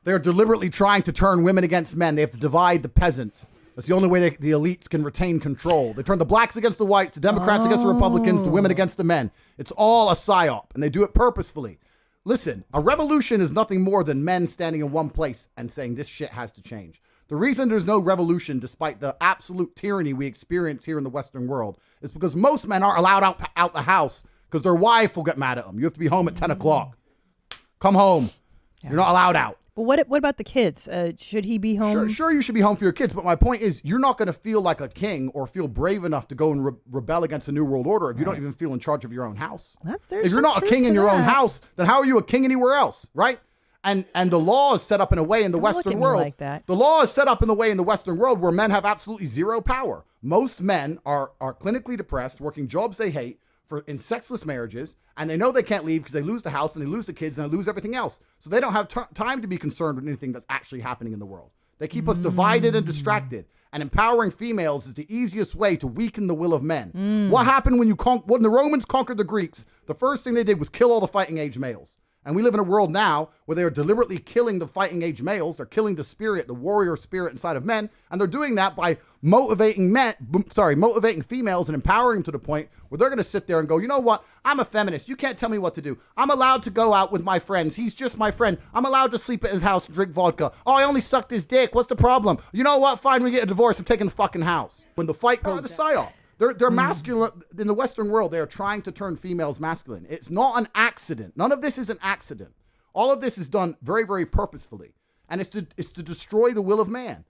They're deliberately trying to turn women against men. They have to divide the peasants. That's the only way the elites can retain control. They turn the blacks against the whites, the Democrats against the Republicans, the women against the men. It's all a psy-op, and they do it purposefully. Listen, a revolution is nothing more than men standing in one place and saying this shit has to change. The reason there's no revolution, despite the absolute tyranny we experience here in the Western world, is because most men aren't allowed out the house because their wife will get mad at them. You have to be home at 10 o'clock. Come home. Yeah. You're not allowed out. But what about the kids? Should he be home? Sure, you should be home for your kids. But my point is, you're not going to feel like a king or feel brave enough to go and rebel against the New World Order if you don't even feel in charge of your own house. If you're not a king in your own house, then how are you a king anywhere else, right? And the law is set up in a way in the Western world. Like that. The law is set up in the way in the Western world where men have absolutely zero power. Most men are clinically depressed, working jobs they hate, in sexless marriages, and they know they can't leave because they lose the house and they lose the kids and they lose everything else. So they don't have time to be concerned with anything that's actually happening in the world. They keep us divided and distracted. And empowering females is the easiest way to weaken the will of men. What happened when the Romans conquered the Greeks? The first thing they did was kill all the fighting age males. And we live in a world now where they are deliberately killing the fighting age males. They're killing the spirit, the warrior spirit inside of men. And they're doing that by motivating females and empowering them to the point where they're going to sit there and go, you know what? I'm a feminist. You can't tell me what to do. I'm allowed to go out with my friends. He's just my friend. I'm allowed to sleep at his house and drink vodka. Oh, I only sucked his dick. What's the problem? You know what? Fine, we get a divorce. I'm taking the fucking house. When the fight goes, the psy-op. They're masculine. In the Western world, they are trying to turn females masculine. It's not an accident. None of this is an accident. All of this is done very, very purposefully. And it's to destroy the will of man.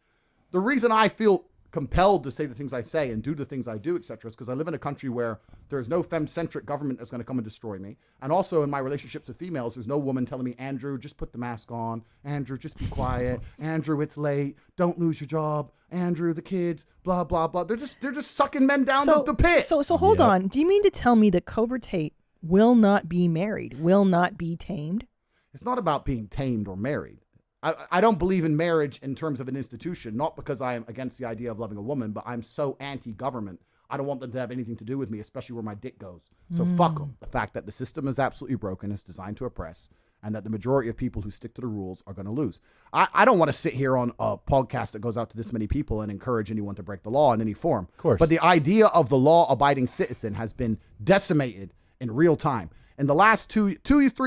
The reason I feel compelled to say the things I say and do the things I do, etc., is because I live in a country where there's no femme-centric government that's going to come and destroy me. And also in my relationships with females, there's no woman telling me, Andrew, just put the mask on. Andrew, just be quiet. Andrew, it's late. Don't lose your job. Andrew, the kids, blah, blah, blah. They're just sucking men down the pit. So hold on. Do you mean to tell me that Cobra Tate will not be married, will not be tamed? It's not about being tamed or married. I don't believe in marriage in terms of an institution, not because I am against the idea of loving a woman, but I'm so anti-government. I don't want them to have anything to do with me, especially where my dick goes. So fuck them. The fact that the system is absolutely broken, it's designed to oppress, and that the majority of people who stick to the rules are going to lose. I don't want to sit here on a podcast that goes out to this many people and encourage anyone to break the law in any form. Of course. But the idea of the law-abiding citizen has been decimated in real time. In the last 3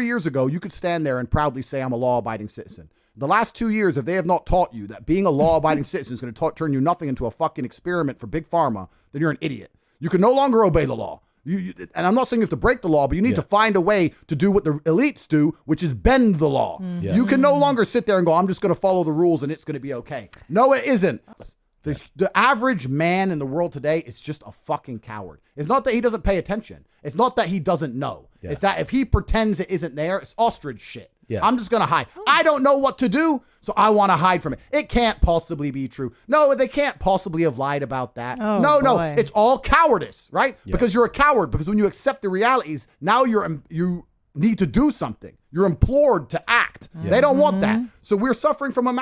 years ago, you could stand there and proudly say, I'm a law-abiding citizen. The last 2 years, if they have not taught you that being a law-abiding citizen is going to turn you nothing into a fucking experiment for Big Pharma, then you're an idiot. You can no longer obey the law. And I'm not saying you have to break the law, but you need to find a way to do what the elites do, which is bend the law. You can no longer sit there and go, I'm just going to follow the rules and it's going to be okay. No, it isn't. The average man in the world today is just a fucking coward. It's not that he doesn't pay attention. It's not that he doesn't know. It's that if he pretends it isn't there, it's ostrich shit. I'm just going to hide. I don't know what to do, so I want to hide from it. It can't possibly be true. No, they can't possibly have lied about that. No, it's all cowardice, right? Because you're a coward. Because when you accept the realities, now you need to do something. You're implored to act. They don't want that. So we're suffering from a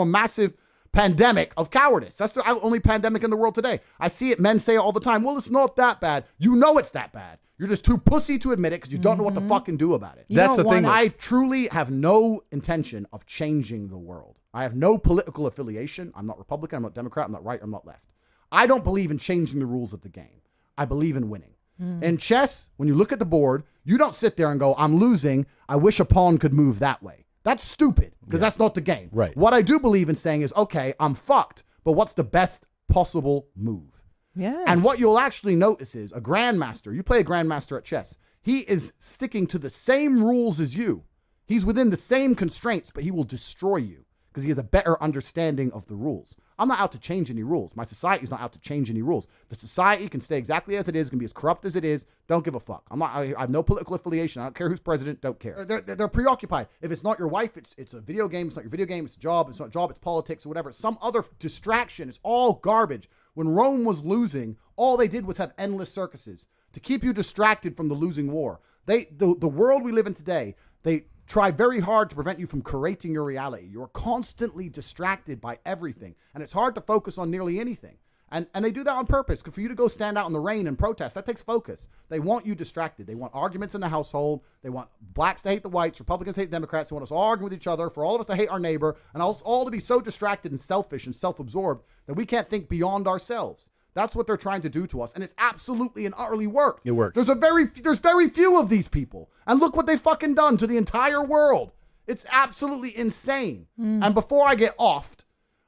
massive pandemic of cowardice. That's the only pandemic in the world today. I see it. Men say it all the time. Well, it's not that bad. You know it's that bad. You're just too pussy to admit it because you don't know what to fucking do about it. That's the thing. I truly have no intention of changing the world. I have no political affiliation. I'm not Republican. I'm not Democrat. I'm not right. I'm not left. I don't believe in changing the rules of the game. I believe in winning. In chess, when you look at the board, you don't sit there and go, I'm losing. I wish a pawn could move that way. That's stupid because that's not the game. Right. What I do believe in saying is, okay, I'm fucked, but what's the best possible move? Yes. And what you'll actually notice is a grandmaster, you play a grandmaster at chess, he is sticking to the same rules as you. He's within the same constraints, but he will destroy you because he has a better understanding of the rules. I'm not out to change any rules. My society's not out to change any rules. The society can stay exactly as it is, can be as corrupt as it is. Don't give a fuck. I have no political affiliation. I don't care who's president. Don't care. They're preoccupied. If it's not your wife, it's a video game. It's not your video game. It's a job. It's not a job. It's politics or whatever. Some other distraction. It's all garbage. When Rome was losing, all they did was have endless circuses to keep you distracted from the losing war. The world we live in today, they try very hard to prevent you from creating your reality. You're constantly distracted by everything, and it's hard to focus on nearly anything. And they do that on purpose. For you to go stand out in the rain and protest, that takes focus. They want you distracted. They want arguments in the household. They want blacks to hate the whites, Republicans to hate Democrats. They want us all arguing with each other, for all of us to hate our neighbor, and us all to be so distracted and selfish and self-absorbed that we can't think beyond ourselves. That's what they're trying to do to us, and it's absolutely and utterly worked. It works. There's very few of these people, and look what they've fucking done to the entire world. It's absolutely insane. And before I get offed,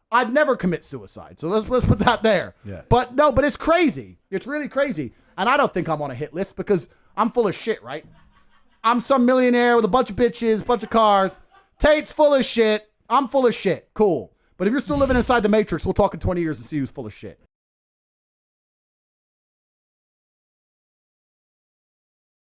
I'd never commit suicide. So let's put that there. Yeah. But it's crazy. It's really crazy. And I don't think I'm on a hit list because I'm full of shit, right? I'm some millionaire with a bunch of bitches, bunch of cars. Tate's full of shit. I'm full of shit. Cool. But if you're still living inside the Matrix, we'll talk in 20 years and see who's full of shit.